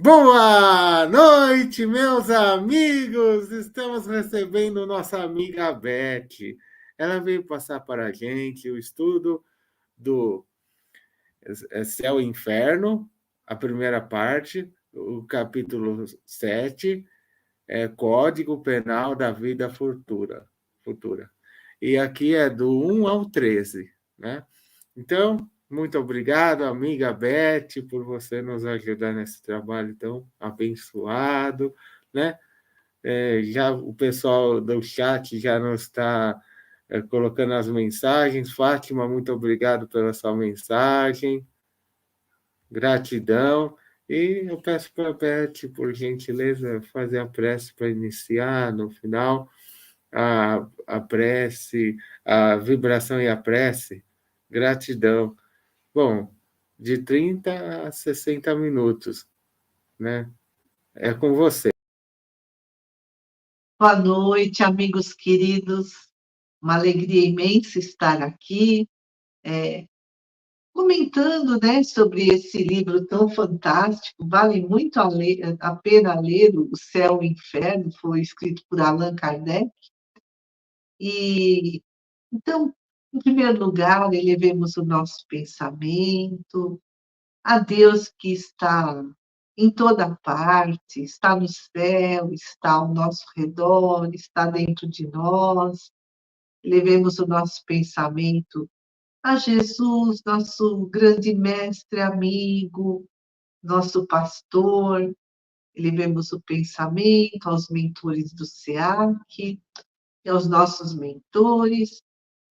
Boa noite, meus amigos! Estamos recebendo nossa amiga Beth. Ela veio passar para a gente o estudo do Céu e Inferno, a primeira parte, o capítulo 7, Código Penal da Vida Futura. E aqui é do 1 ao 13, né? Então, muito obrigado, amiga Beth, por você nos ajudar nesse trabalho tão abençoado, né? Já o pessoal do chat já nos está colocando as mensagens. Fátima, muito obrigado pela sua mensagem. Gratidão. E eu peço para a Beth, por gentileza, fazer a prece para iniciar no final a prece, a vibração e a prece. Gratidão. Bom, de 30 a 60 minutos, né? É com você. Boa noite, amigos queridos. Uma alegria imensa estar aqui, comentando, né, sobre esse livro tão fantástico. Vale muito a pena ler O Céu e o Inferno, foi escrito por Allan Kardec. E, então, em primeiro lugar, elevemos o nosso pensamento a Deus que está em toda parte, está no céu, está ao nosso redor, está dentro de nós. Levemos o nosso pensamento a Jesus, nosso grande mestre amigo, nosso pastor. Levemos o pensamento aos mentores do SEAC e aos nossos mentores,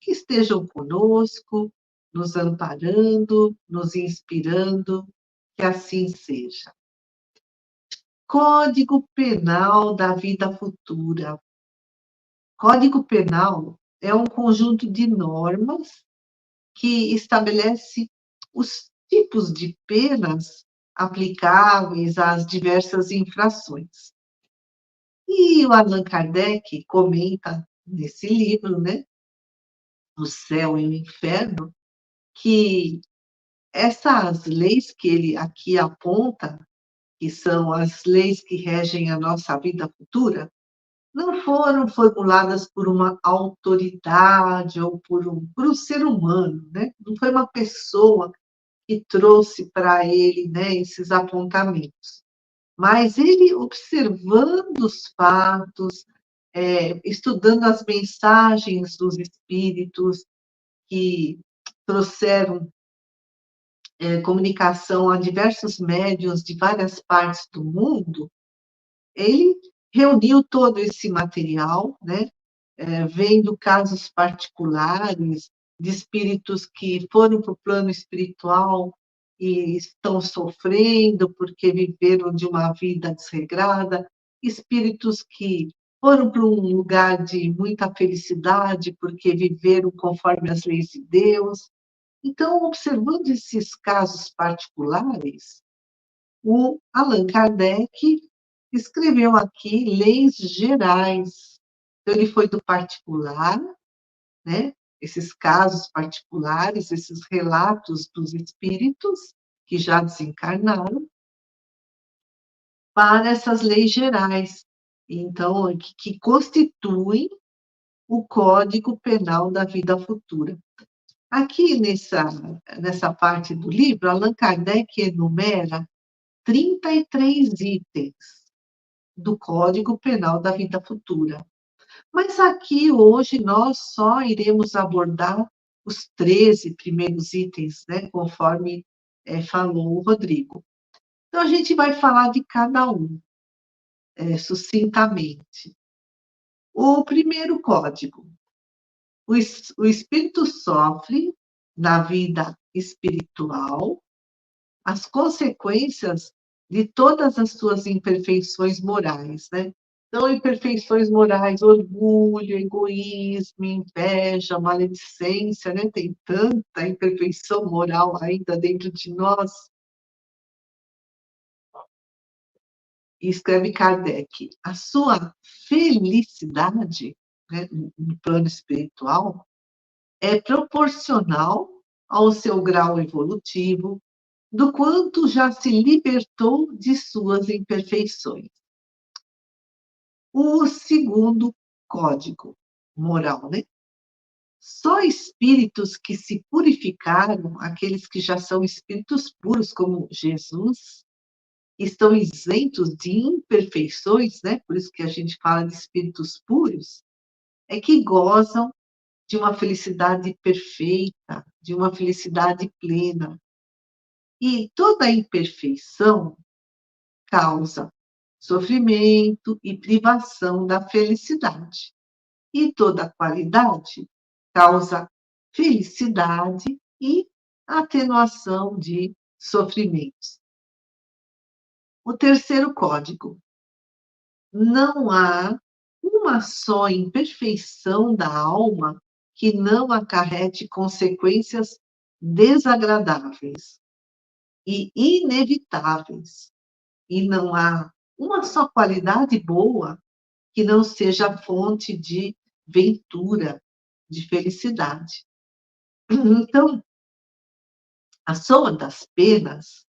que estejam conosco, nos amparando, nos inspirando, que assim seja. Código Penal da Vida Futura. Código Penal é um conjunto de normas que estabelece os tipos de penas aplicáveis às diversas infrações. E o Allan Kardec comenta nesse livro, né, O Céu e o Inferno, que essas leis que ele aqui aponta, que são as leis que regem a nossa vida futura, não foram formuladas por uma autoridade ou por um ser humano, né? Não foi uma pessoa que trouxe para ele, né, esses apontamentos. Mas ele, observando os fatos, estudando as mensagens dos espíritos que trouxeram comunicação a diversos médiuns de várias partes do mundo, ele reuniu todo esse material, né, vendo casos particulares de espíritos que foram para o plano espiritual e estão sofrendo porque viveram de uma vida desregrada, espíritos que foram para um lugar de muita felicidade porque viveram conforme as leis de Deus. Então, observando esses casos particulares, o Allan Kardec escreveu aqui leis gerais. Então, ele foi do particular, né? Esses casos particulares, esses relatos dos espíritos que já desencarnaram, para essas leis gerais. Então, que constituem o Código Penal da Vida Futura. Aqui nessa parte do livro, Allan Kardec enumera 33 itens do Código Penal da Vida Futura. Mas aqui, hoje, nós só iremos abordar os 13 primeiros itens, né, conforme falou o Rodrigo. Então, a gente vai falar de cada um, sucintamente. O primeiro código. O espírito sofre, na vida espiritual, as consequências de todas as suas imperfeições morais, né? Então, imperfeições morais, orgulho, egoísmo, inveja, maledicência, né? Tem tanta imperfeição moral ainda dentro de nós. E escreve Kardec, a sua felicidade, né, no plano espiritual, é proporcional ao seu grau evolutivo, do quanto já se libertou de suas imperfeições. O segundo código moral, né? Só espíritos que se purificaram, aqueles que já são espíritos puros, como Jesus, estão isentos de imperfeições, né? Por isso que a gente fala de espíritos puros, é que gozam de uma felicidade perfeita, de uma felicidade plena. E toda imperfeição causa sofrimento e privação da felicidade. E toda qualidade causa felicidade e atenuação de sofrimentos. O terceiro código: não há uma só imperfeição da alma que não acarrete consequências desagradáveis e inevitáveis. E não há uma só qualidade boa que não seja fonte de ventura, de felicidade. Então, a soma das penas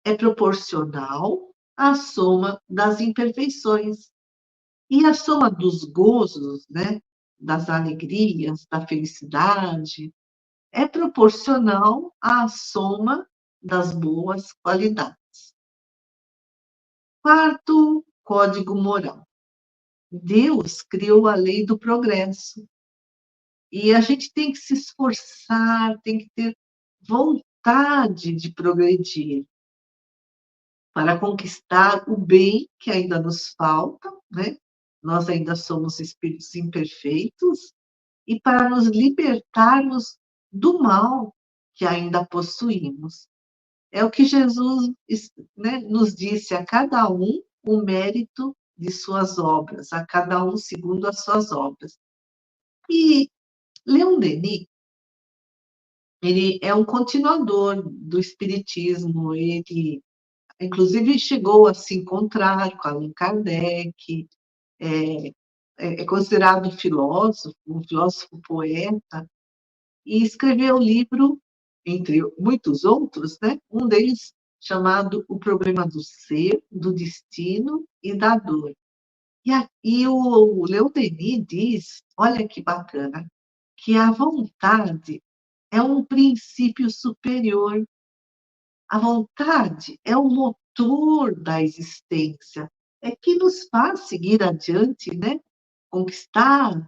é proporcional à soma das imperfeições. E a soma dos gozos, né, das alegrias, da felicidade, é proporcional à soma das boas qualidades. Quarto código moral: Deus criou a lei do progresso. E a gente tem que se esforçar, tem que ter vontade de progredir para conquistar o bem que ainda nos falta, né? Nós ainda somos espíritos imperfeitos, e para nos libertarmos do mal que ainda possuímos. É o que Jesus, né, nos disse: a cada um o mérito de suas obras, a cada um segundo as suas obras. E Leon Denis, ele é um continuador do espiritismo, ele inclusive chegou a se encontrar com Allan Kardec, é, é considerado filósofo, um filósofo poeta, e escreveu um livro, entre muitos outros, né? Um deles chamado O Problema do Ser, do Destino e da Dor. E o Leon Denis diz, olha que bacana, que a vontade é um princípio superior. A vontade é o motor da existência, é que nos faz seguir adiante, né? Conquistar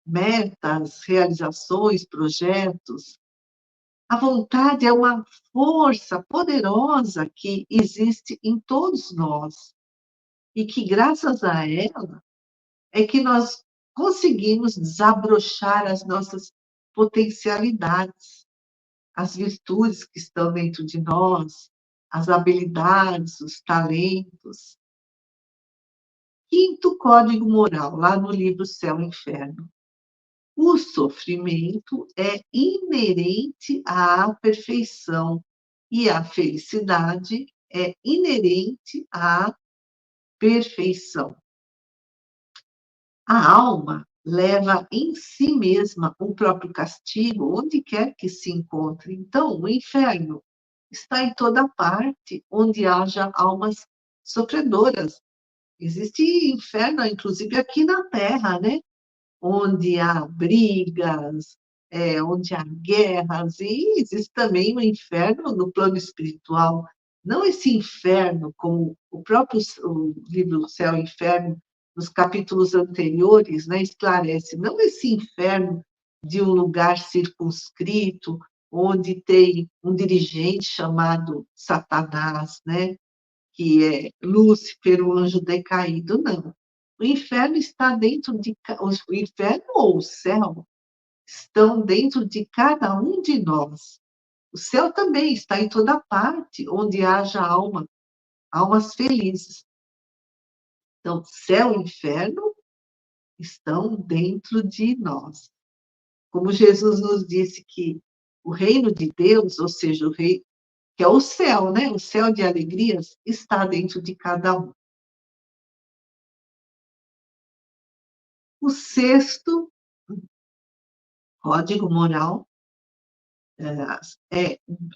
metas, realizações, projetos. A vontade é uma força poderosa que existe em todos nós e que, graças a ela, é que nós conseguimos desabrochar as nossas potencialidades, as virtudes que estão dentro de nós, as habilidades, os talentos. Quinto código moral, lá no livro Céu e Inferno: o sofrimento é inerente à perfeição e a felicidade é inerente à perfeição. A alma leva em si mesma o próprio castigo, onde quer que se encontre. Então, o inferno está em toda parte onde haja almas sofredoras. Existe inferno, inclusive aqui na Terra, né? Onde há brigas, onde há guerras, e existe também o inferno no plano espiritual. Não esse inferno, como o próprio o livro Céu e Inferno, nos capítulos anteriores, né, esclarece, não esse inferno de um lugar circunscrito, onde tem um dirigente chamado Satanás, né, que é Lúcifer, o anjo decaído, não. O inferno está dentro de o inferno ou o céu estão dentro de cada um de nós. O céu também está em toda parte onde haja alma, almas felizes. Então, céu e inferno estão dentro de nós. Como Jesus nos disse que o reino de Deus, ou seja, o rei, que é o céu, né? O céu de alegrias está dentro de cada um. O sexto código moral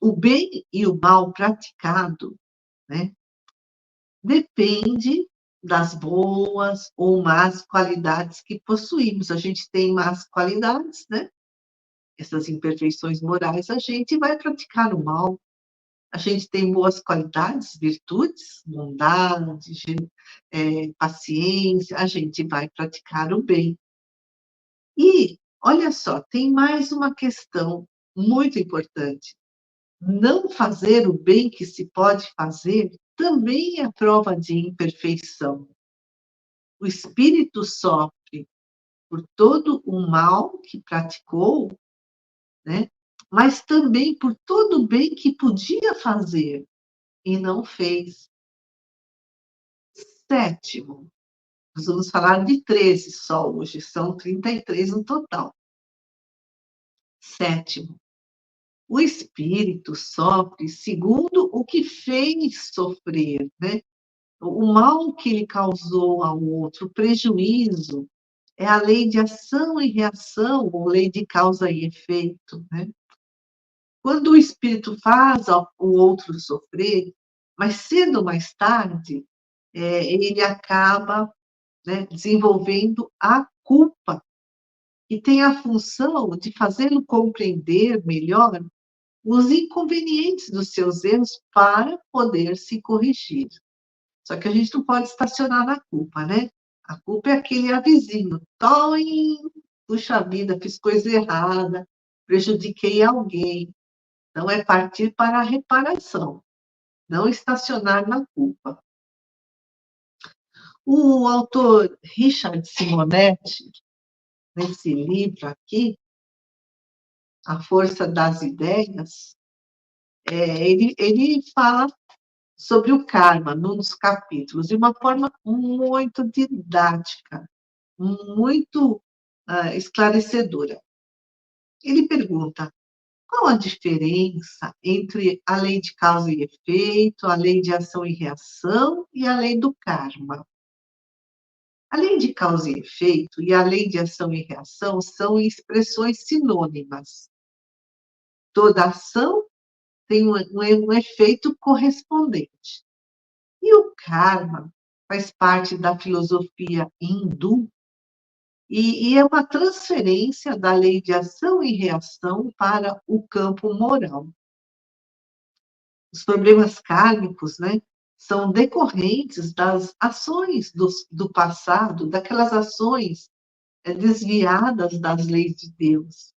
o bem e o mal praticado, né, depende das boas ou más qualidades que possuímos. A gente tem más qualidades, né? Essas imperfeições morais, a gente vai praticar o mal. A gente tem boas qualidades, virtudes, bondade, paciência, a gente vai praticar o bem. E, olha só, tem mais uma questão muito importante. Não fazer o bem que se pode fazer também é prova de imperfeição. O espírito sofre por todo o mal que praticou, né? Mas também por todo o bem que podia fazer e não fez. Sétimo, nós vamos falar de 13 só hoje, são 33 no total. Sétimo, o espírito sofre segundo o que fez sofrer, né? O mal que ele causou ao outro, o prejuízo, é a lei de ação e reação, ou lei de causa e efeito, né? Quando o espírito faz o outro sofrer, mais cedo ou mais tarde, ele acaba, né, desenvolvendo a culpa, e tem a função de fazê-lo compreender melhor os inconvenientes dos seus erros para poder se corrigir. Só que a gente não pode estacionar na culpa, né? A culpa é aquele avizinho. Toim, puxa vida, fiz coisa errada, prejudiquei alguém. Então, é partir para a reparação, não estacionar na culpa. O autor Richard Simonetti, nesse livro aqui, A Força das Ideias, ele fala sobre o karma, num dos capítulos, de uma forma muito didática, muito esclarecedora. Ele pergunta: qual a diferença entre a lei de causa e efeito, a lei de ação e reação e a lei do karma? A lei de causa e efeito e a lei de ação e reação são expressões sinônimas. Toda ação tem um efeito correspondente. E o karma faz parte da filosofia hindu e é uma transferência da lei de ação e reação para o campo moral. Os problemas kármicos, né, são decorrentes das ações do passado, daquelas ações desviadas das leis de Deus.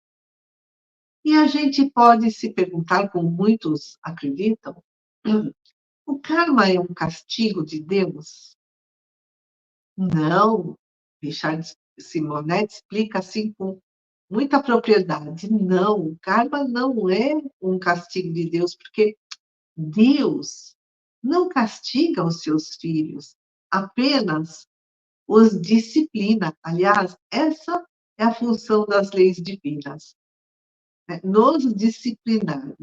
E a gente pode se perguntar, como muitos acreditam, o karma é um castigo de Deus? Não. Richard Simonetti explica assim com muita propriedade. Não, o karma não é um castigo de Deus, porque Deus não castiga os seus filhos, apenas os disciplina. Aliás, essa é a função das leis divinas, né? Nos disciplinar,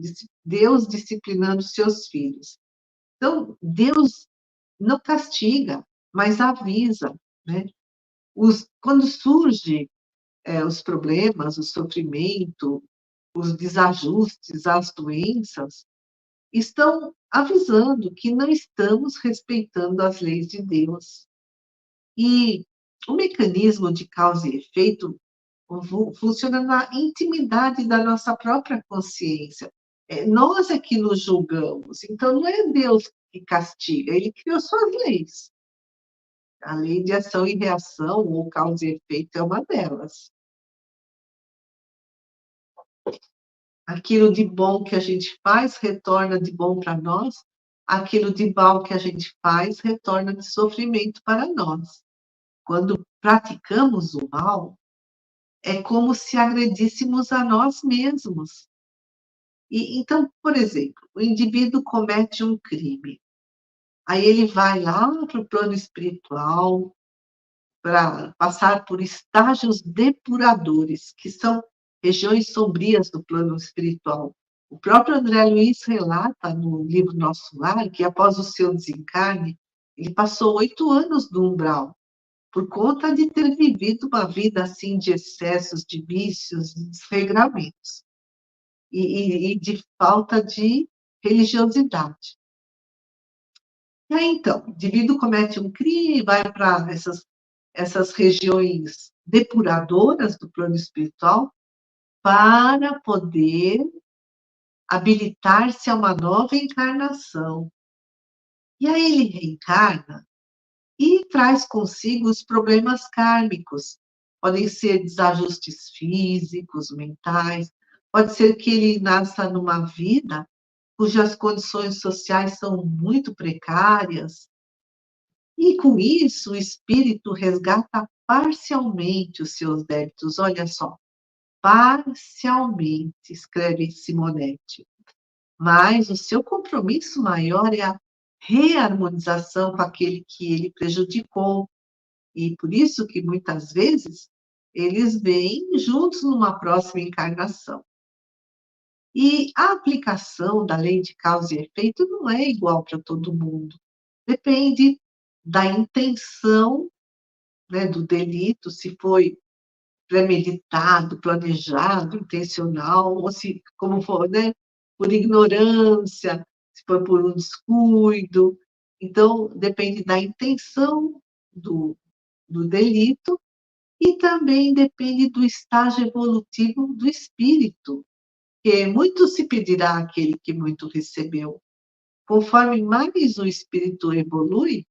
Deus disciplinando seus filhos. Então, Deus não castiga, mas avisa, né? Quando surge os problemas, o sofrimento, os desajustes, as doenças, estão avisando que não estamos respeitando as leis de Deus. E o mecanismo de causa e efeito funciona na intimidade da nossa própria consciência. Nós é que nos julgamos, então não é Deus que castiga, ele criou suas leis. A lei de ação e reação, ou causa e efeito, é uma delas. Aquilo de bom que a gente faz retorna de bom para nós, aquilo de mal que a gente faz retorna de sofrimento para nós. Quando praticamos o mal, é como se agredíssemos a nós mesmos. Então, por exemplo, o indivíduo comete um crime, aí ele vai lá para o plano espiritual para passar por estágios depuradores, que são regiões sombrias do plano espiritual. O próprio André Luiz relata no livro Nosso Lar que, após o seu desencarne, ele passou 8 anos no umbral, por conta de ter vivido uma vida assim de excessos, de vícios, de desregramentos. e de falta de religiosidade. E aí, então, o indivíduo comete um crime, vai para essas regiões depuradoras do plano espiritual para poder habilitar-se a uma nova encarnação. E aí ele reencarna e traz consigo os problemas kármicos. Podem ser desajustes físicos, mentais, pode ser que ele nasça numa vida cujas condições sociais são muito precárias, e com isso o espírito resgata parcialmente os seus débitos. Olha só, parcialmente, escreve Simonetti. Mas o seu compromisso maior é a reharmonização com aquele que ele prejudicou. E por isso que muitas vezes eles vêm juntos numa próxima encarnação. E a aplicação da lei de causa e efeito não é igual para todo mundo. Depende da intenção, né, do delito, se foi premeditado, planejado, intencional, ou se, como for, né, por ignorância, se foi por um descuido. Então, depende da intenção do delito e também depende do estágio evolutivo do espírito, que muito se pedirá àquele que muito recebeu. Conforme mais o espírito evolui,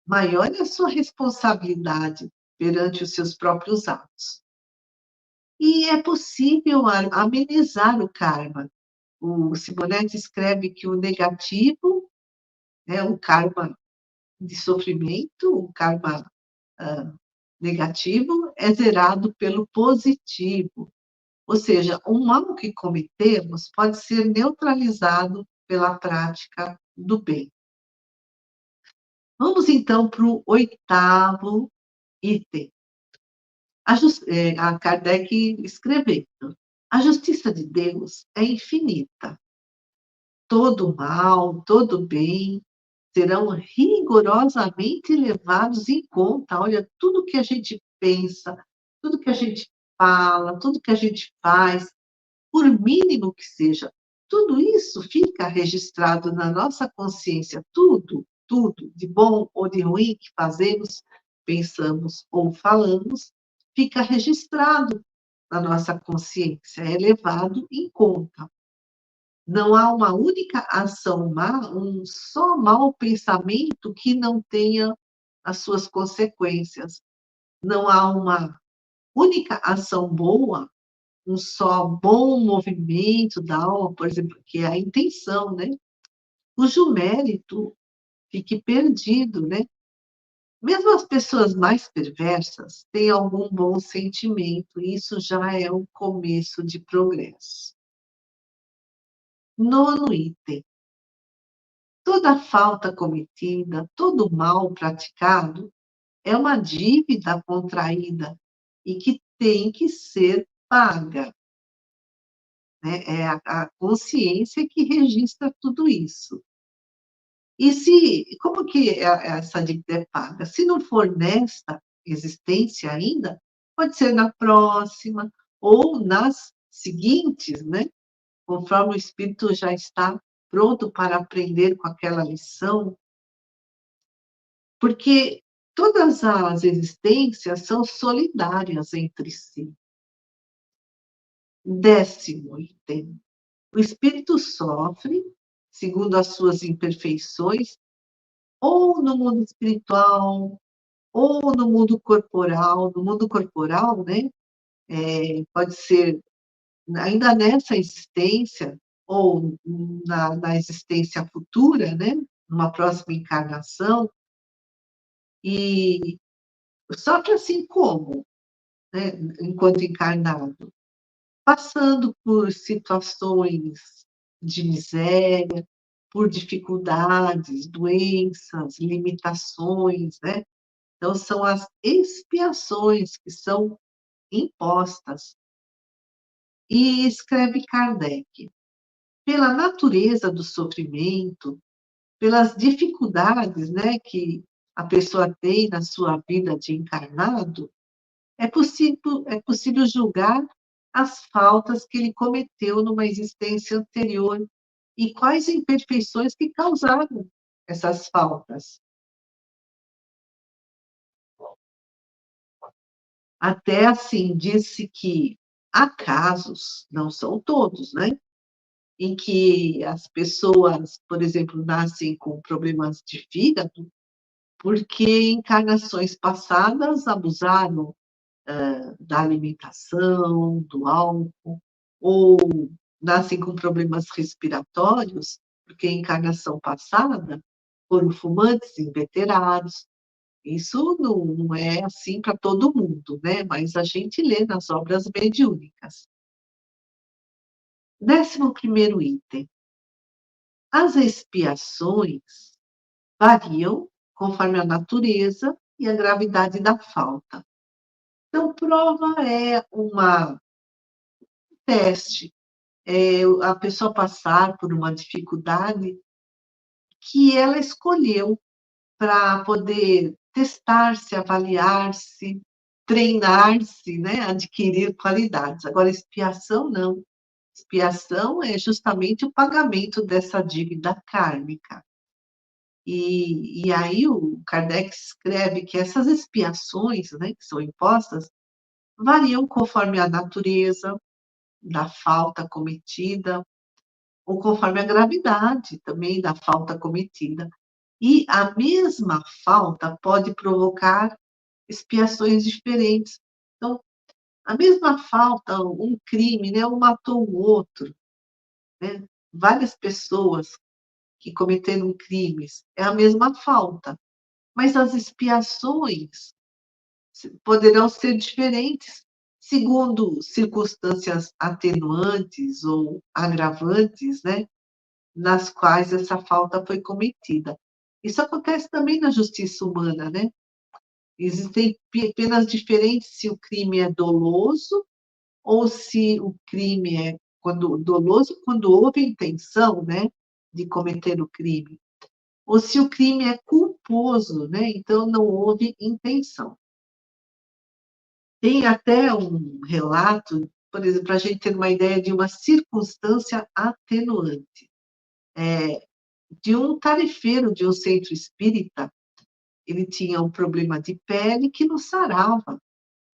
maior é a sua responsabilidade perante os seus próprios atos. E é possível amenizar o karma. O Simonetti escreve que o negativo, né, o karma de sofrimento, o karma negativo, é zerado pelo positivo. Ou seja, o mal que cometemos pode ser neutralizado pela prática do bem. Vamos então para o 8º item. A Kardec escrevendo: a justiça de Deus é infinita. Todo mal, todo bem serão rigorosamente levados em conta. Olha, tudo que a gente pensa, tudo que a gente fala, tudo que a gente faz, por mínimo que seja, tudo isso fica registrado na nossa consciência. Tudo, tudo, de bom ou de ruim que fazemos, pensamos ou falamos, fica registrado na nossa consciência, é levado em conta. Não há uma única ação má, um só mau pensamento que não tenha as suas consequências. Não há uma única ação boa, um só bom movimento da alma, por exemplo, que é a intenção, né? Cujo mérito fique perdido, né? Mesmo as pessoas mais perversas têm algum bom sentimento, e isso já é um começo de progresso. 9º item. Toda falta cometida, todo mal praticado é uma dívida contraída e que tem que ser paga. Né? É a consciência que registra tudo isso. E como que essa dívida é paga? Se não for nesta existência ainda, pode ser na próxima ou nas seguintes, né? Conforme o espírito já está pronto para aprender com aquela lição, porque todas as existências são solidárias entre si. 10º item. O espírito sofre, segundo as suas imperfeições, ou no mundo espiritual, ou no mundo corporal. No mundo corporal, né? Pode ser ainda nessa existência, ou na existência futura, né? Numa próxima encarnação, e sofre assim como, né? Enquanto encarnado, passando por situações de miséria, por dificuldades, doenças, limitações, né? Então, são as expiações que são impostas. E escreve Kardec: pela natureza do sofrimento, pelas dificuldades, né, que a pessoa tem na sua vida de encarnado, é possível julgar as faltas que ele cometeu numa existência anterior e quais imperfeições que causaram essas faltas. Até assim, disse que há casos, não são todos, né, em que as pessoas, por exemplo, nascem com problemas de fígado, porque em encarnações passadas abusaram da alimentação, do álcool, ou nascem com problemas respiratórios, porque em encarnação passada foram fumantes inveterados. Isso não é assim para todo mundo, né? Mas a gente lê nas obras mediúnicas. 11º item. As expiações variam conforme a natureza e a gravidade da falta. Então, prova é uma teste, a pessoa passar por uma dificuldade que ela escolheu para poder testar-se, avaliar-se, treinar-se, né, adquirir qualidades. Agora, expiação não. Expiação é justamente o pagamento dessa dívida kármica. E aí o Kardec escreve que essas expiações, né, que são impostas, variam conforme a natureza da falta cometida, ou conforme a gravidade também da falta cometida. E a mesma falta pode provocar expiações diferentes. Então, a mesma falta, um crime, né, um matou o outro, né? Várias pessoas que cometeram crimes, é a mesma falta, mas as expiações poderão ser diferentes segundo circunstâncias atenuantes ou agravantes, né, nas quais essa falta foi cometida. Isso acontece também na justiça humana, né? Existem penas diferentes se o crime é doloso ou se o crime é doloso quando houve intenção, né, de cometer o crime, ou se o crime é culposo, né, então não houve intenção. Tem até um relato, por exemplo, para a gente ter uma ideia de uma circunstância atenuante, de um tarefeiro de um centro espírita. Ele tinha um problema de pele que não sarava,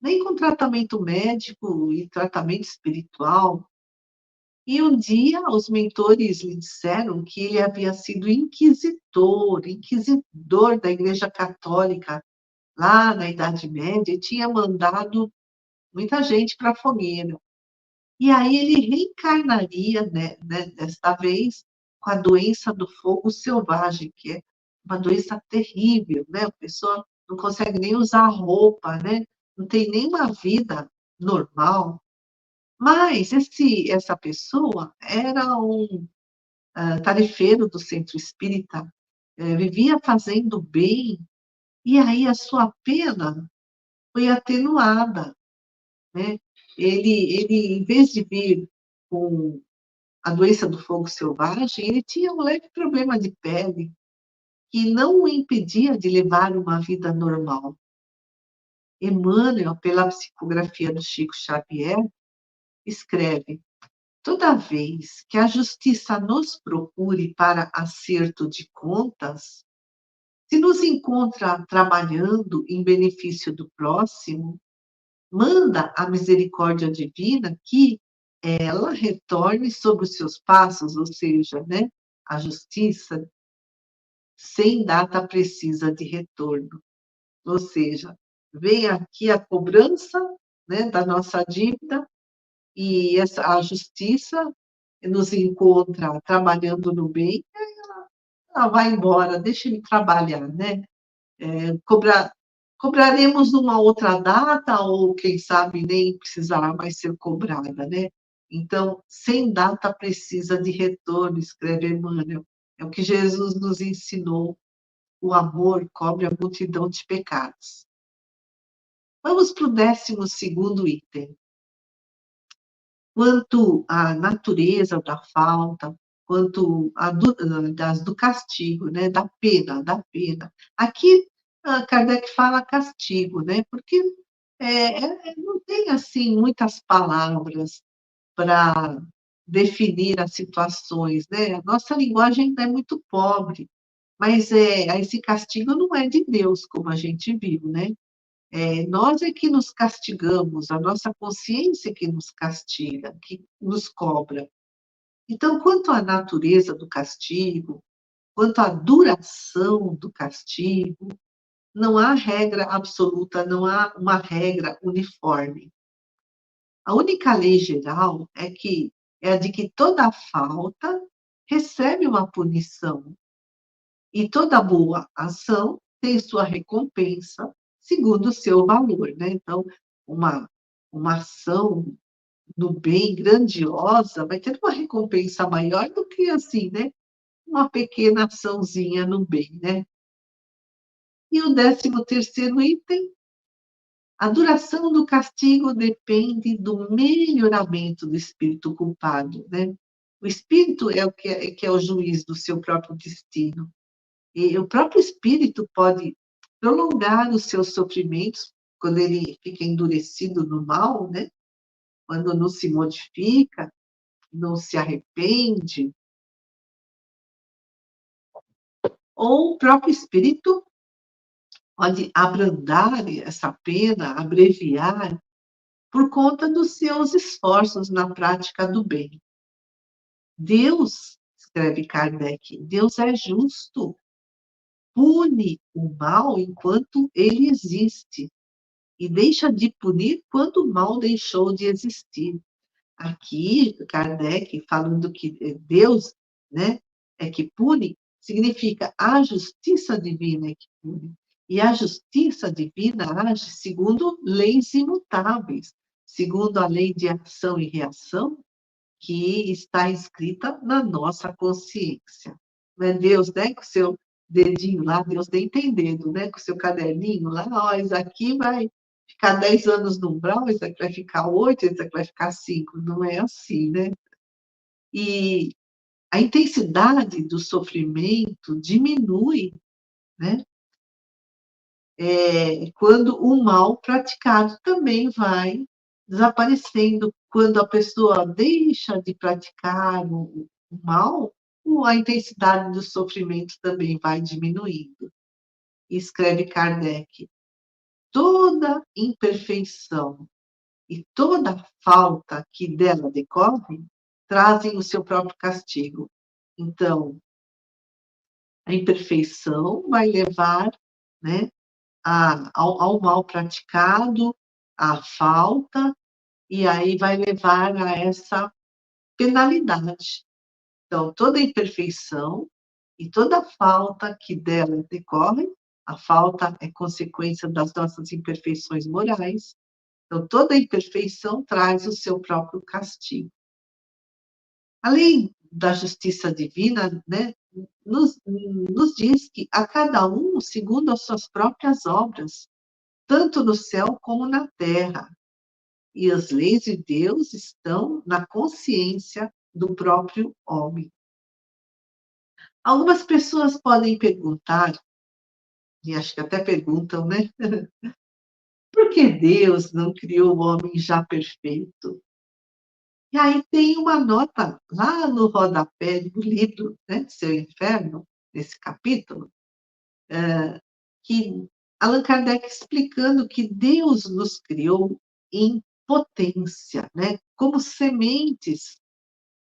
nem com tratamento médico e tratamento espiritual. E um dia os mentores lhe disseram que ele havia sido inquisidor da Igreja Católica lá na Idade Média, e tinha mandado muita gente para a fogueira. E aí ele reencarnaria, né, desta vez, com a doença do fogo selvagem, que é uma doença terrível, né? A pessoa não consegue nem usar roupa, né? Não tem nem uma vida normal. Mas essa pessoa era um tarefeiro do centro espírita, vivia fazendo bem, e aí a sua pena foi atenuada, né? Ele, em vez de vir com a doença do fogo selvagem, ele tinha um leve problema de pele que não o impedia de levar uma vida normal. Emmanuel, pela psicografia do Chico Xavier, escreve: toda vez que a justiça nos procure para acerto de contas, se nos encontra trabalhando em benefício do próximo, manda a misericórdia divina que ela retorne sobre os seus passos, ou seja, né, a justiça, sem data precisa de retorno. Ou seja, vem aqui a cobrança, né, da nossa dívida, e a justiça nos encontra trabalhando no bem, ela vai embora, deixa ele trabalhar, né? Cobraremos numa outra data, ou quem sabe nem precisará mais ser cobrada, né? Então, sem data precisa de retorno, escreve Emmanuel. É o que Jesus nos ensinou. O amor cobre a multidão de pecados. Vamos para o 12º item. Quanto à natureza da falta, quanto do castigo, né, da pena. Aqui, Kardec fala castigo, né, porque não tem, assim, muitas palavras para definir as situações, né? A nossa linguagem ainda é muito pobre, mas esse castigo não é de Deus, como a gente viu, né? Nós é que nos castigamos, a nossa consciência é que nos castiga, que nos cobra. Então, quanto à natureza do castigo, quanto à duração do castigo, não há regra absoluta, não há uma regra uniforme. A única lei geral é a de que toda falta recebe uma punição e toda boa ação tem sua recompensa segundo o seu valor, né? Então, uma, uma ação do bem grandiosa vai ter uma recompensa maior do que assim, né? Uma pequena açãozinha no bem, né? E o 13º item, a duração do castigo depende do melhoramento do espírito culpado, né? O espírito é que é o juiz do seu próprio destino. E o próprio espírito pode prolongar os seus sofrimentos quando ele fica endurecido no mal, né? Quando não se modifica, não se arrepende, ou o próprio espírito pode abrandar essa pena, abreviar, por conta dos seus esforços na prática do bem. Deus, escreve Kardec, Deus é justo, pune o mal enquanto ele existe e deixa de punir quando o mal deixou de existir. Aqui, Kardec falando que Deus, né, é que pune, significa a justiça divina é que pune. E a justiça divina age segundo leis imutáveis, segundo a lei de ação e reação, que está escrita na nossa consciência. Não é Deus, né, com o seu dedinho lá, Deus nem tem dedo, né, com o seu caderninho lá, ó, isso aqui vai ficar 10 anos no umbral, isso aqui vai ficar 8, isso aqui vai ficar 5. Não é assim, né? E a intensidade do sofrimento diminui, né? Quando o mal praticado também vai desaparecendo. Quando a pessoa deixa de praticar o mal, a intensidade do sofrimento também vai diminuindo. E escreve Kardec: toda imperfeição e toda falta que dela decorre trazem o seu próprio castigo. Então, a imperfeição vai levar, né, ao mal praticado, à falta, e aí vai levar a essa penalidade. Então, toda imperfeição e toda falta que dela decorre, a falta é consequência das nossas imperfeições morais, então toda imperfeição traz o seu próprio castigo. Além da justiça divina, né, nos diz que a cada um segundo as suas próprias obras, tanto no céu como na terra. E as leis de Deus estão na consciência do próprio homem. Algumas pessoas podem perguntar, e acho que até perguntam, né? Por que Deus não criou o homem já perfeito? E aí tem uma nota lá no rodapé do livro, né, Seu Inferno, nesse capítulo, que Allan Kardec explicando que Deus nos criou em potência, né, como sementes,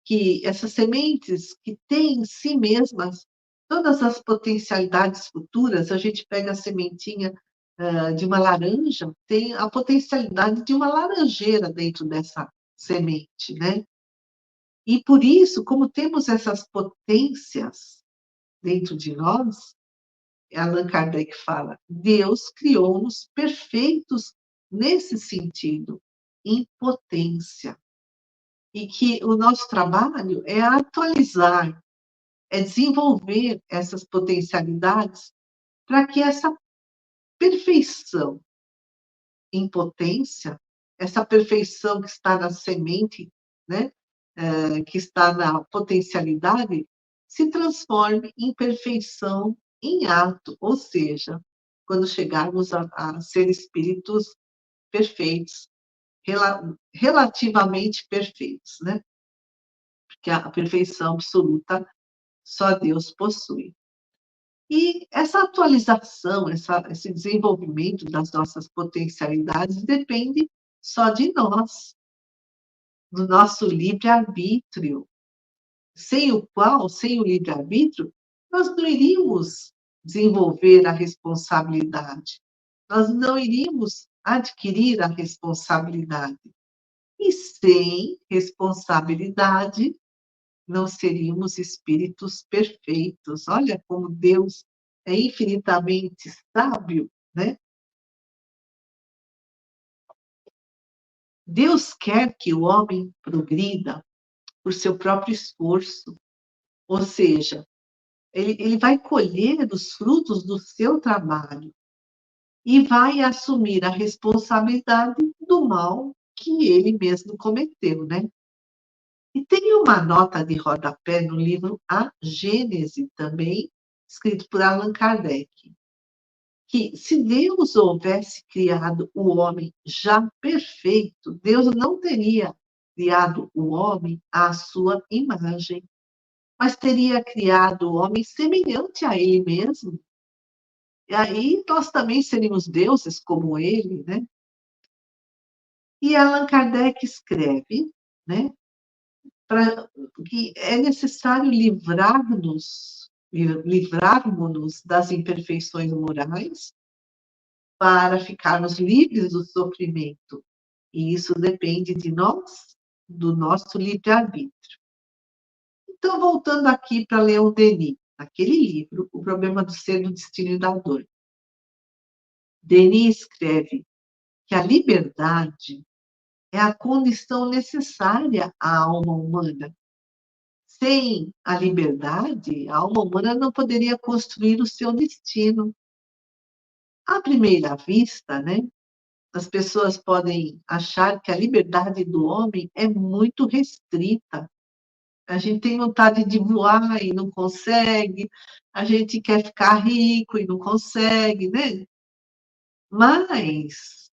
que essas sementes que têm em si mesmas todas as potencialidades futuras. A gente pega a sementinha de uma laranja, tem a potencialidade de uma laranjeira dentro dessa semente, né? E por isso, como temos essas potências dentro de nós, Allan Kardec fala, Deus criou-nos perfeitos nesse sentido, em potência. E que o nosso trabalho é atualizar, é desenvolver essas potencialidades para que essa perfeição em potência, essa perfeição que está na semente, né, que está na potencialidade, se transforme em perfeição em ato, ou seja, quando chegarmos a ser espíritos perfeitos, relativamente perfeitos, né? Porque a perfeição absoluta só Deus possui. E essa atualização, esse desenvolvimento das nossas potencialidades depende só de nós, do nosso livre-arbítrio, sem o qual, sem o livre-arbítrio, nós não iríamos desenvolver a responsabilidade, nós não iríamos adquirir a responsabilidade. E sem responsabilidade, não seríamos espíritos perfeitos. Olha como Deus é infinitamente sábio, né? Deus quer que o homem progrida por seu próprio esforço, ou seja, ele vai colher os frutos do seu trabalho e vai assumir a responsabilidade do mal que ele mesmo cometeu, né? E tem uma nota de rodapé no livro A Gênese, também, escrito por Allan Kardec, que se Deus houvesse criado o homem já perfeito, Deus não teria criado o homem à sua imagem, mas teria criado o homem semelhante a ele mesmo. E aí nós também seríamos deuses como ele, né? E Allan Kardec escreve, né, que é necessário livrarmos-nos das imperfeições morais para ficarmos livres do sofrimento. E isso depende de nós, do nosso livre-arbítrio. Então, voltando aqui para Leon Denis, aquele livro, O Problema do Ser, do Destino e da Dor. Denis escreve que a liberdade é a condição necessária à alma humana. Sem a liberdade, a alma humana não poderia construir o seu destino. À primeira vista, né, as pessoas podem achar que a liberdade do homem é muito restrita. A gente tem vontade de voar e não consegue, a gente quer ficar rico e não consegue, né? Mas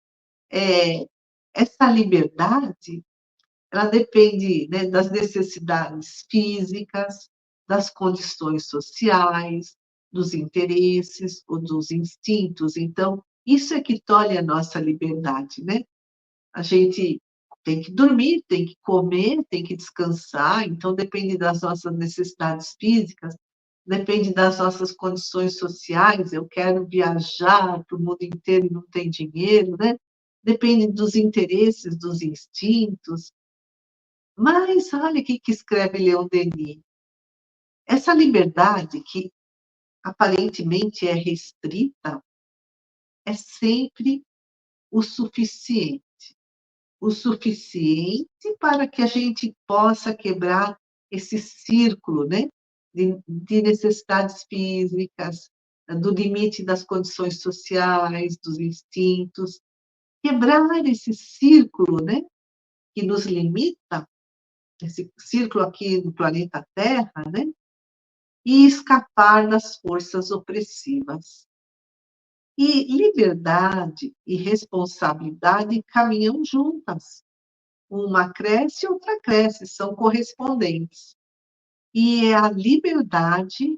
essa liberdade, ela depende, né, das necessidades físicas, das condições sociais, dos interesses ou dos instintos. Então, isso é que tolhe a nossa liberdade, né? A gente tem que dormir, tem que comer, tem que descansar, então depende das nossas necessidades físicas, depende das nossas condições sociais. Eu quero viajar para o mundo inteiro e não tem dinheiro, né? Depende dos interesses, dos instintos. Mas olha o que escreve Leon Denis. Essa liberdade, que aparentemente é restrita, é sempre o suficiente. O suficiente para que a gente possa quebrar esse círculo, né, de necessidades físicas, do limite das condições sociais, dos instintos, quebrar esse círculo, né, que nos limita, esse círculo aqui no planeta Terra, né, e escapar das forças opressivas. E liberdade e responsabilidade caminham juntas. Uma cresce, outra cresce, são correspondentes. E é a liberdade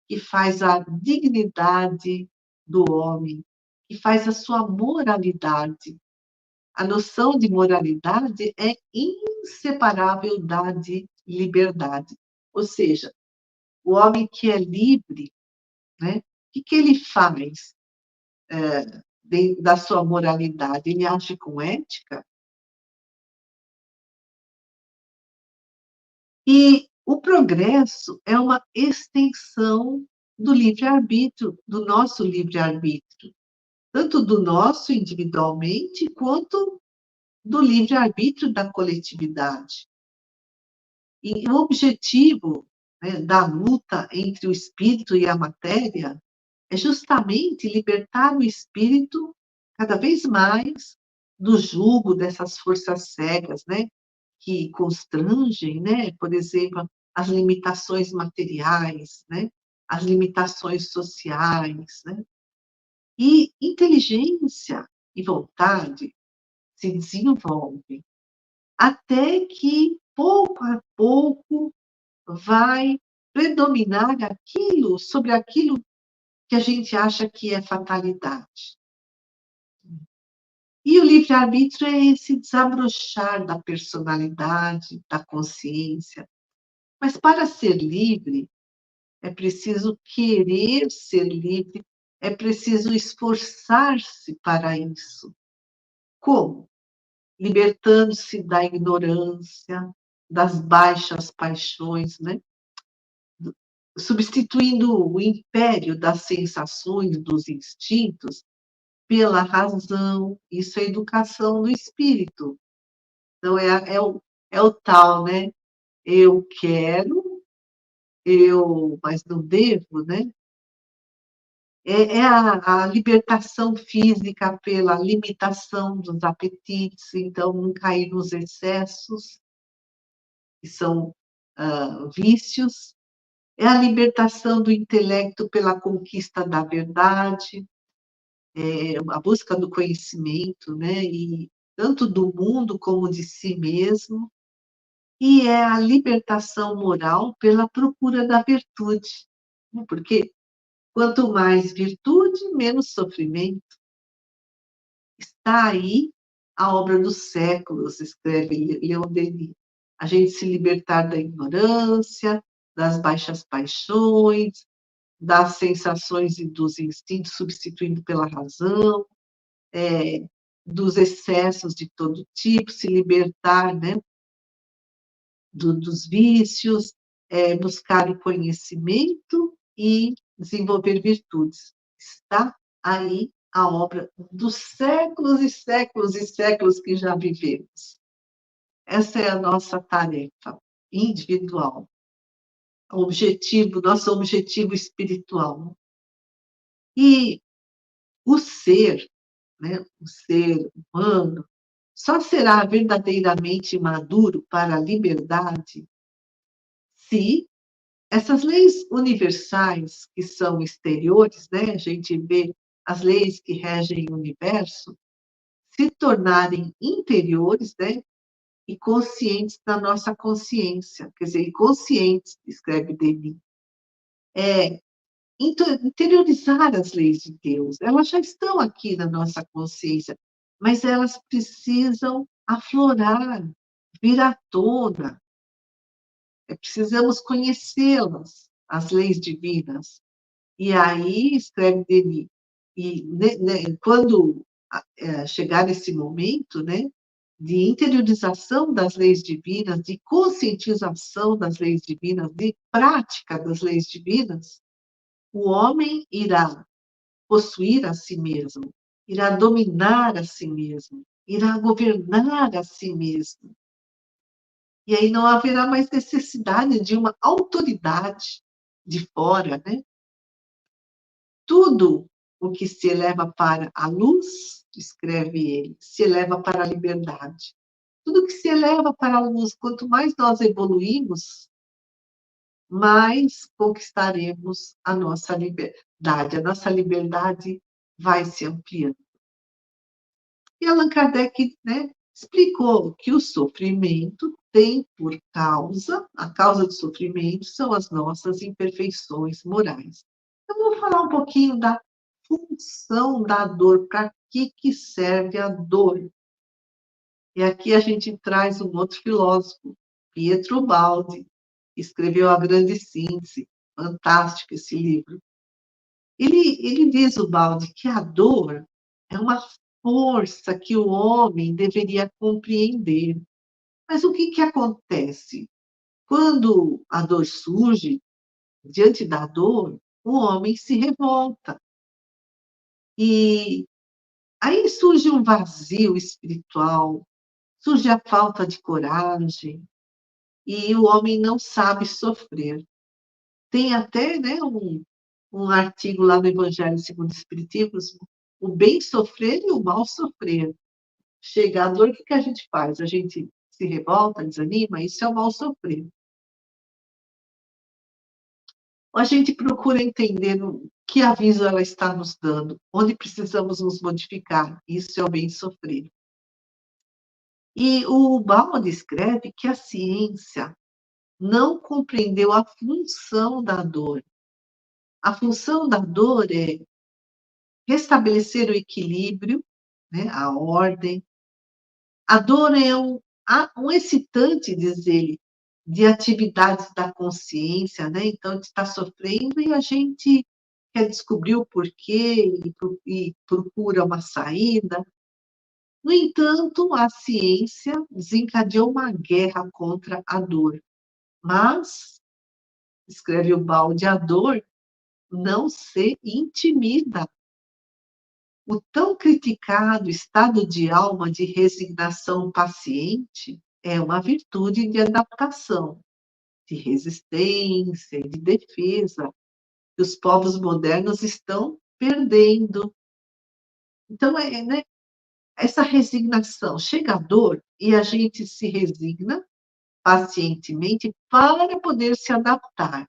que faz a dignidade do homem, que faz a sua moralidade. A noção de moralidade é inseparável da de liberdade. Ou seja, o homem que é livre, né, o que ele faz da sua moralidade? Ele age com ética? E o progresso é uma extensão do livre-arbítrio, do nosso livre-arbítrio, tanto do nosso individualmente, quanto do livre-arbítrio da coletividade. E o objetivo, né, da luta entre o espírito e a matéria é justamente libertar o espírito cada vez mais do jugo dessas forças cegas, né, que constrangem, né, por exemplo, as limitações materiais, né, as limitações sociais, né? E inteligência e vontade se desenvolve, até que, pouco a pouco, vai predominar sobre aquilo que a gente acha que é fatalidade. E o livre-arbítrio é esse desabrochar da personalidade, da consciência. Mas para ser livre, é preciso querer ser livre, é preciso esforçar-se para isso. Como? Libertando-se da ignorância, das baixas paixões, né? Substituindo o império das sensações, dos instintos, pela razão. Isso é educação do espírito. Então, é o tal, né? Eu quero, mas não devo, né? É a libertação física pela limitação dos apetites, então não cair nos excessos, que são vícios. É a libertação do intelecto pela conquista da verdade, a busca do conhecimento, né? E tanto do mundo como de si mesmo. E é a libertação moral pela procura da virtude, né? Porque quanto mais virtude, menos sofrimento. Está aí a obra dos séculos, escreve Leon Denis. A gente se libertar da ignorância, das baixas paixões, das sensações e dos instintos, substituindo pela razão, dos excessos de todo tipo, se libertar, né, dos vícios, buscar o conhecimento e desenvolver virtudes. Está aí a obra dos séculos e séculos e séculos que já vivemos. Essa é a nossa tarefa individual, nosso objetivo espiritual. E o ser, né, o ser humano, só será verdadeiramente maduro para a liberdade se essas leis universais, que são exteriores, né, a gente vê as leis que regem o universo, se tornarem interiores, né, e conscientes da nossa consciência, quer dizer, conscientes, escreve Denis, interiorizar as leis de Deus. Elas já estão aqui na nossa consciência, mas elas precisam aflorar, vir à tona. Precisamos conhecê-las, as leis divinas. E aí, escreve Denis, quando chegar esse momento, né, de interiorização das leis divinas, de conscientização das leis divinas, de prática das leis divinas, o homem irá possuir a si mesmo, irá dominar a si mesmo, irá governar a si mesmo. E aí não haverá mais necessidade de uma autoridade de fora, né? Tudo o que se eleva para a luz, escreve ele, se eleva para a liberdade. Tudo que se eleva para a luz, quanto mais nós evoluímos, mais conquistaremos a nossa liberdade. A nossa liberdade vai se ampliando. E Allan Kardec, né, explicou que o sofrimento tem por causa, a causa do sofrimento são as nossas imperfeições morais. Eu vou falar um pouquinho da função da dor, para que serve a dor. E aqui a gente traz um outro filósofo, Pietro Baldi, que escreveu A Grande Síntese, fantástico esse livro. Ele diz, o Baldi, que a dor é uma força que o homem deveria compreender. Mas o que acontece? Quando a dor surge, diante da dor, o homem se revolta. E aí surge um vazio espiritual, surge a falta de coragem, e o homem não sabe sofrer. Tem até, né, um artigo lá no Evangelho segundo o Espiritismo, o bem sofrer e o mal sofrer. Chega a dor, o que a gente faz? A gente se revolta, desanima, isso é o mal sofrer. A gente procura entender que aviso ela está nos dando, onde precisamos nos modificar, isso é o bem sofrer. E o Balde escreve que a ciência não compreendeu a função da dor. A função da dor é restabelecer o equilíbrio, né, a ordem. A dor é um excitante, diz ele, de atividades da consciência, né? Então, a gente está sofrendo e a gente quer descobrir o porquê e procura uma saída. No entanto, a ciência desencadeou uma guerra contra a dor. Mas, escreve o Balde, a dor não se intimida. O tão criticado estado de alma de resignação paciente é uma virtude de adaptação, de resistência e de defesa que os povos modernos estão perdendo. Então, né, essa resignação, chega a dor e a gente se resigna pacientemente para poder se adaptar,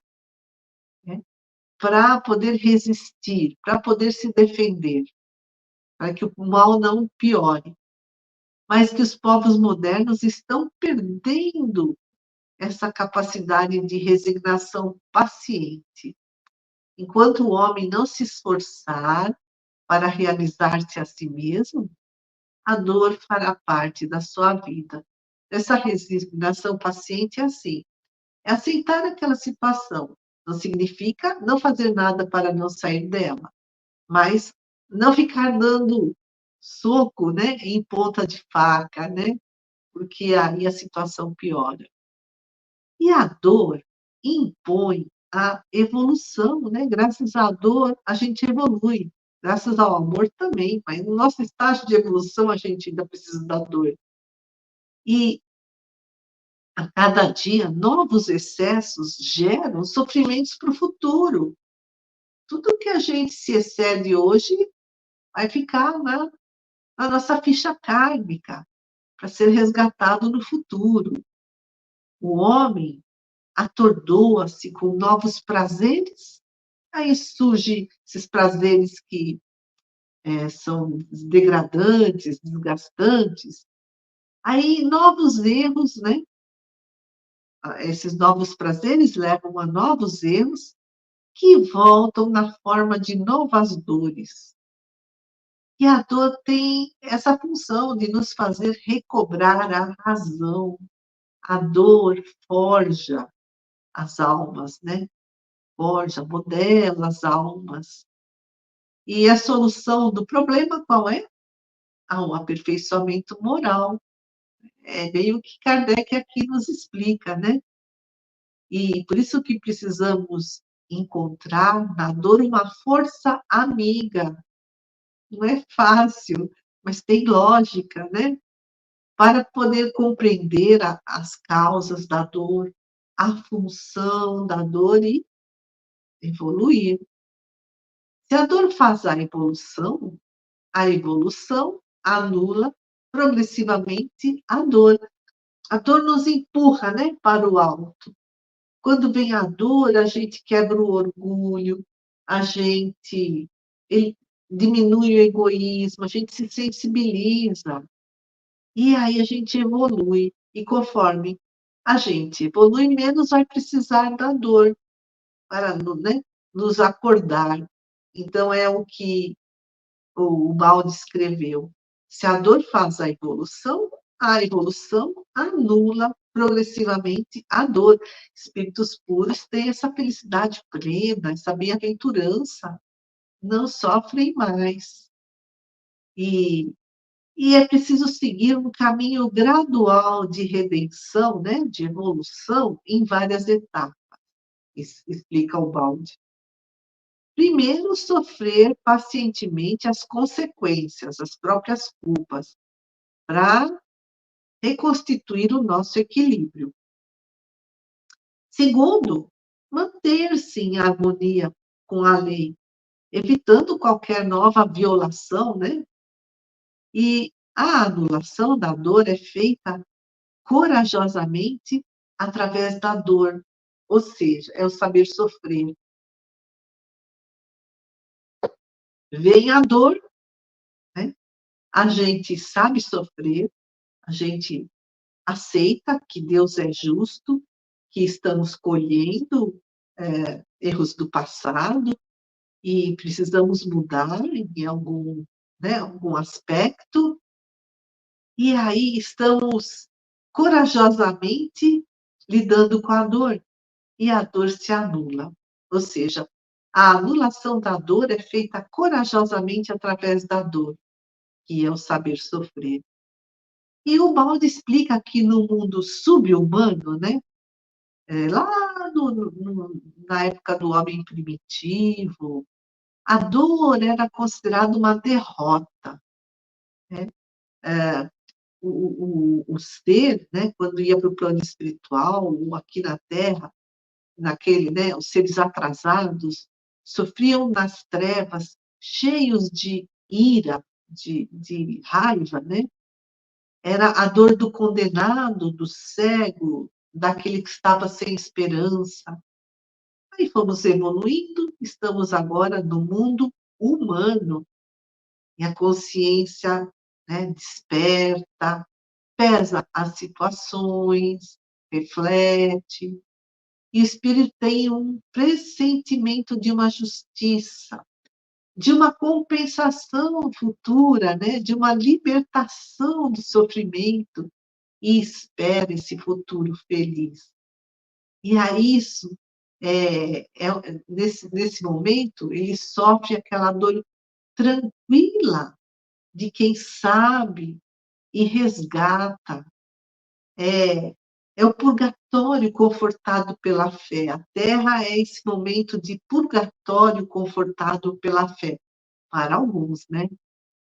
né? Para poder resistir, para poder se defender, para que o mal não piore. Mas que os povos modernos estão perdendo essa capacidade de resignação paciente. Enquanto o homem não se esforçar para realizar-se a si mesmo, a dor fará parte da sua vida. Essa resignação paciente é assim, é aceitar aquela situação. Não significa não fazer nada para não sair dela, mas não ficar dando soco, né, em ponta de faca, né, porque aí a situação piora. E a dor impõe a evolução, né? Graças à dor, a gente evolui. Graças ao amor também, mas no nosso estágio de evolução, a gente ainda precisa da dor. E a cada dia, novos excessos geram sofrimentos para o futuro. Tudo que a gente se excede hoje vai ficar na nossa ficha kármica, para ser resgatado no futuro. O homem atordoa-se com novos prazeres, aí surgem esses prazeres que são degradantes, desgastantes, aí novos erros, né? Esses novos prazeres levam a novos erros que voltam na forma de novas dores. E a dor tem essa função de nos fazer recobrar a razão. A dor forja as almas, né? Forja, modela as almas. E a solução do problema qual é? Um aperfeiçoamento moral. É bem o que Kardec aqui nos explica, né? E por isso que precisamos encontrar na dor uma força amiga. Não é fácil, mas tem lógica, né? Para poder compreender as causas da dor, a função da dor e evoluir. Se a dor faz a evolução anula progressivamente a dor. A dor nos empurra, né, para o alto. Quando vem a dor, a gente quebra o orgulho, a gente diminui o egoísmo, a gente se sensibiliza. E aí a gente evolui. E conforme a gente evolui, menos vai precisar da dor para, né, nos acordar. Então, é o que o Balde escreveu. Se a dor faz a evolução anula progressivamente a dor. Espíritos puros têm essa felicidade plena, essa bem-aventurança, não sofrem mais. E, e é preciso seguir um caminho gradual de redenção, né, de evolução, em várias etapas, explica o Balde. Primeiro, sofrer pacientemente as consequências, as próprias culpas, para reconstituir o nosso equilíbrio. Segundo, manter-se em harmonia com a lei, evitando qualquer nova violação, né? E a anulação da dor é feita corajosamente através da dor, ou seja, é o saber sofrer. Vem a dor, né? A gente sabe sofrer, a gente aceita que Deus é justo, que estamos colhendo erros do passado e precisamos mudar em algum, né, algum aspecto, e aí estamos corajosamente lidando com a dor, e a dor se anula. Ou seja, a anulação da dor é feita corajosamente através da dor, que é o saber sofrer. E o Balde explica que no mundo subhumano, né, lá na época do homem primitivo, a dor era considerada uma derrota, né? O ser, né, quando ia para o plano espiritual, ou aqui na Terra, naquele, né, os seres atrasados, sofriam nas trevas, cheios de ira, de raiva, né? Era a dor do condenado, do cego, daquele que estava sem esperança. Aí fomos evoluindo, estamos agora no mundo humano, e a consciência, né, desperta, pesa as situações, reflete, e o espírito tem um pressentimento de uma justiça, de uma compensação futura, né, de uma libertação do sofrimento, e espera esse futuro feliz. E a isso, nesse momento, ele sofre aquela dor tranquila de quem sabe e resgata. É o purgatório confortado pela fé. A Terra é esse momento de purgatório confortado pela fé, para alguns, né?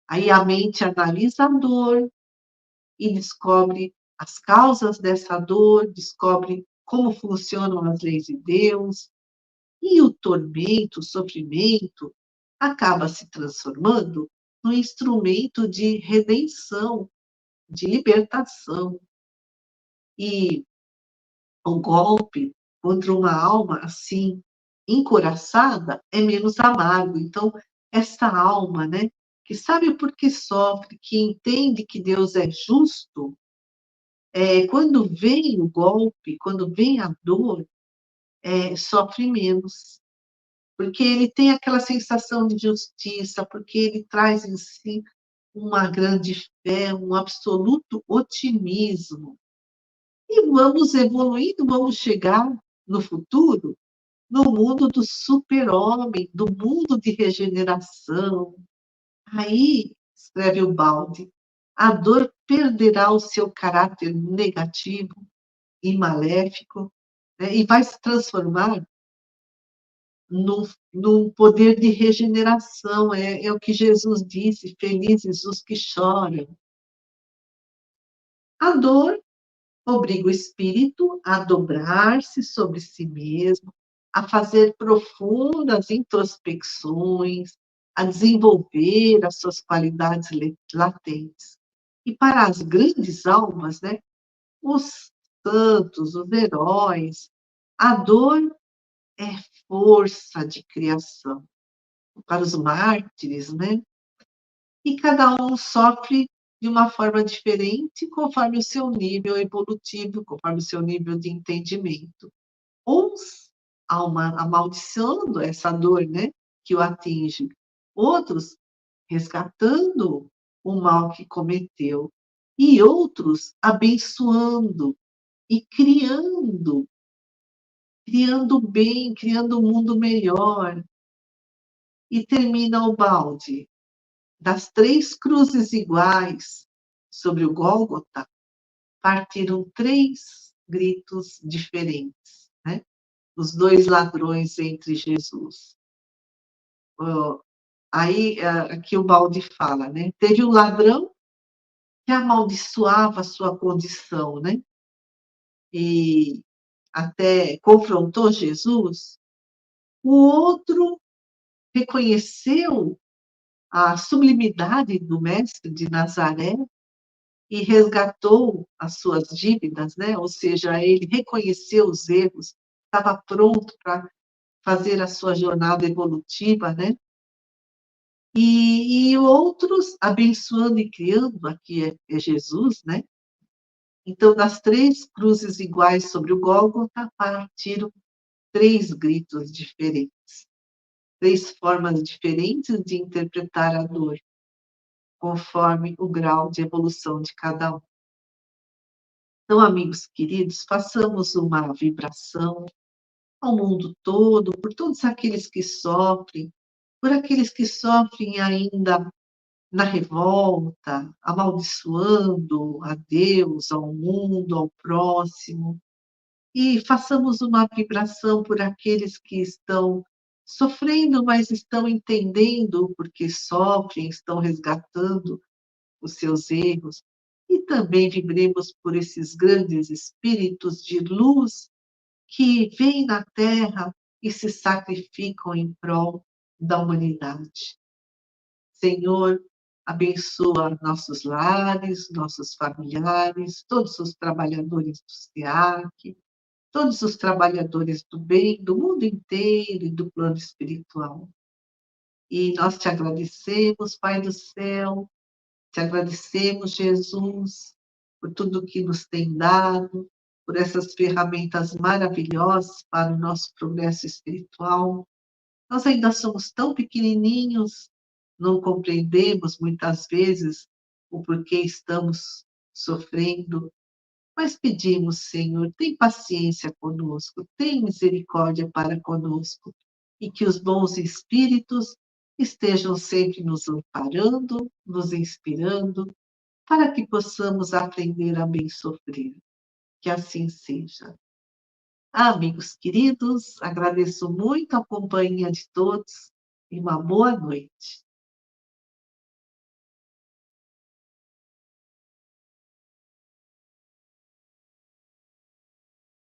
Aí a mente analisa a dor e descobre as causas dessa dor, descobre como funcionam as leis de Deus, e o tormento, o sofrimento, acaba se transformando num instrumento de redenção, de libertação. E o golpe contra uma alma assim, encoraçada, é menos amargo. Então, essa alma, né, que sabe por que sofre, que entende que Deus é justo, quando vem o golpe, quando vem a dor, sofre menos, porque ele tem aquela sensação de justiça, porque ele traz em si uma grande fé, um absoluto otimismo. E vamos evoluindo, vamos chegar no futuro no mundo do super-homem, do mundo de regeneração. Aí, escreve o Balde, a dor perderá o seu caráter negativo e maléfico, né, e vai se transformar num poder de regeneração. É o que Jesus disse: felizes os que choram. A dor obriga o espírito a dobrar-se sobre si mesmo, a fazer profundas introspecções, a desenvolver as suas qualidades latentes. E para as grandes almas, né, os santos, os heróis, a dor é força de criação. Para os mártires, né? E cada um sofre de uma forma diferente, conforme o seu nível evolutivo, conforme o seu nível de entendimento. Uns amaldiçoando essa dor, né, que o atinge, outros resgatando o mal que cometeu, e outros abençoando e criando bem, criando um mundo melhor. E termina o Balde. Das 3 cruzes iguais sobre o Gólgota, partiram 3 gritos diferentes, né? Os 2 ladrões entre Jesus. Aí, aqui o Balde fala, né? Teve um ladrão que amaldiçoava a sua condição, né? E até confrontou Jesus. O outro reconheceu a sublimidade do mestre de Nazaré e resgatou as suas dívidas, né? Ou seja, ele reconheceu os erros, estava pronto para fazer a sua jornada evolutiva, né? E outros abençoando e criando, aqui é Jesus, né? Então, das 3 cruzes iguais sobre o Gólgota, partiram 3 gritos diferentes, 3 formas diferentes de interpretar a dor, conforme o grau de evolução de cada um. Então, amigos queridos, façamos uma vibração ao mundo todo, por todos aqueles que sofrem, por aqueles que sofrem ainda na revolta, amaldiçoando a Deus, ao mundo, ao próximo. E façamos uma vibração por aqueles que estão sofrendo, mas estão entendendo porque sofrem, estão resgatando os seus erros. E também vibremos por esses grandes espíritos de luz que vêm na Terra e se sacrificam em prol da humanidade. Senhor, abençoa nossos lares, nossos familiares, todos os trabalhadores do SEAC, todos os trabalhadores do bem, do mundo inteiro e do plano espiritual. E nós te agradecemos, Pai do céu, te agradecemos, Jesus, por tudo que nos tem dado, por essas ferramentas maravilhosas para o nosso progresso espiritual. Nós ainda somos tão pequenininhos, não compreendemos muitas vezes o porquê estamos sofrendo, mas pedimos, Senhor, tem paciência conosco, tem misericórdia para conosco, e que os bons espíritos estejam sempre nos amparando, nos inspirando, para que possamos aprender a bem sofrer. Que assim seja. Amigos queridos, agradeço muito a companhia de todos e uma boa noite.